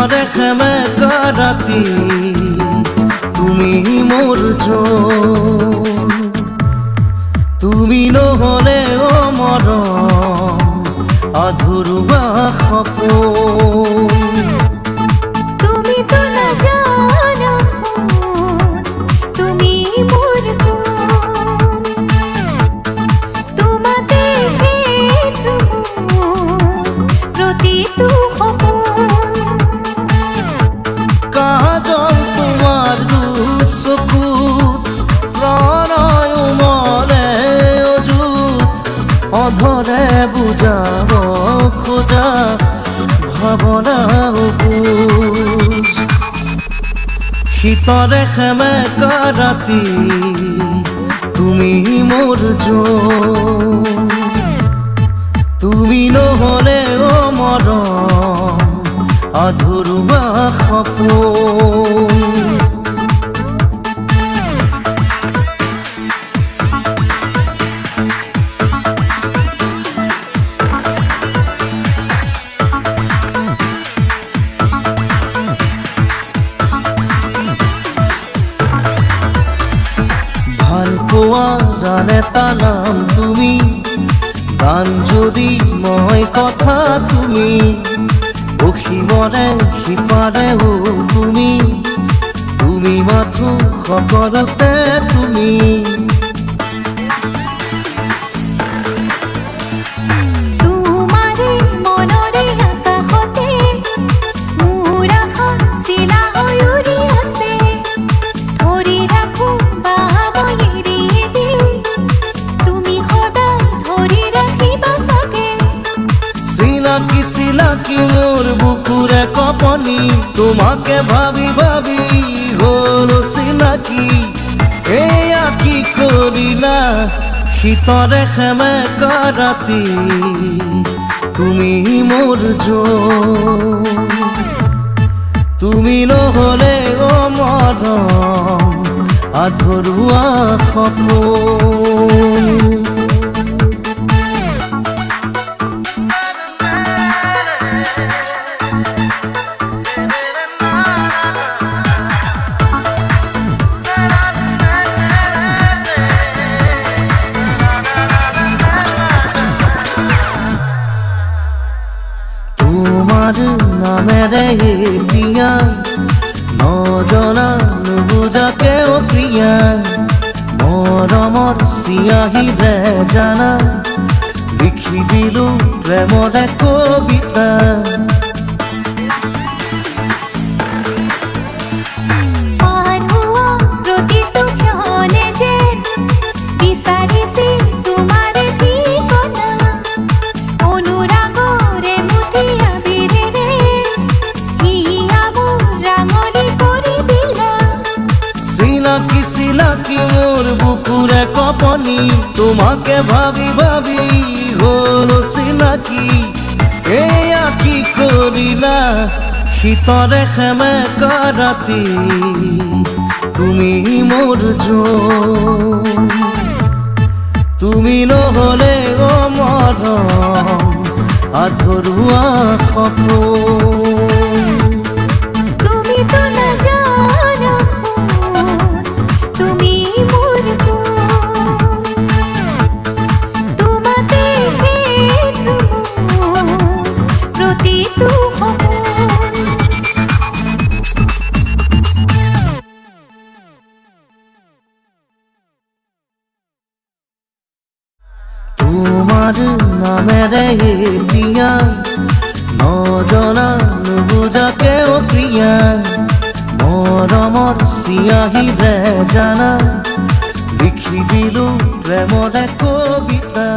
শীতৰে সেমেকা ৰাতি তুমি মোৰ জন, তুমি নহ'লে মৰম আধৰুৱা সপোন। তুমি তো নাজানা তুমি মোৰ কোন, তোমাতে প্ৰতিটো সপোন। কাজল তোমাৰ দুচকুত প্ৰণয় মনে অযুত, অধৰে বুজাব খোজা ভাৱনা বুজ। শীতৰে সেমেকা ৰাতি তুমি মোৰ জন, তুমি নহ'লে মৰম আধৰুৱা সপোন। ভালপোৱাৰ এটা নাম তুমি, গান যদি মই কথা তুমি, অসীমৰে সিপাৰেও তুমি, তুমি মাথো সকলোতে তুমি। তোমাৰে মনৰে আকাশতে মোৰ আশা চিলা হৈ উৰি আছে, ধৰি ৰাখো বা মই এৰি দিওঁ, তুমি সদায় ধৰি ৰাখিবা চাগে। চিনাকি চিনাকি মোৰ বুকুৰে কপনি, তোমাকে ভাবি ভাবি হ'ল চিনাকি। এয়া কি কৰিলা শীতৰে সেমেকা ৰাতি তুমি মোৰ জন, তুমি নহ'লে মৰম আধৰুৱা সপোন। তোমাৰ নামেৰে এতিয়া নজনা নুবুজাকে প্ৰিয়া, মৰমৰ চিয়াহীৰে জানা লিখি দিলো প্ৰেমৰে কবিতা। পাৰ হোৱা প্ৰতিটো ক্ষণে যেন বিচাৰিছিল তোমাৰে ঠিকনা, অনুৰাগৰে মুঠি আবিৰেৰে হিয়া মোৰ ৰাঙলী কৰি দিলা। চিনাকি চিনাকি মোৰ বুকুৰে কপনি, তোমাকে ভাবি ভাবি হ'ল চিনাকি। এয়া কি কৰিলা শীতৰে সেমেকা ৰাতি তুমি মোৰ জন, তুমি নহ'লে মৰম আধৰুৱা সপোন। তুমি তো নাজানা তুমি মোৰ কোন, তোমাতে প্ৰতিটো সপোন। তোমাৰ নামেৰে এতিয়া নজনা নুবুজাকে প্ৰিয়া, মৰমৰ চিয়াহীৰে জানা লিখি দিলো প্ৰেমৰে কবিতা।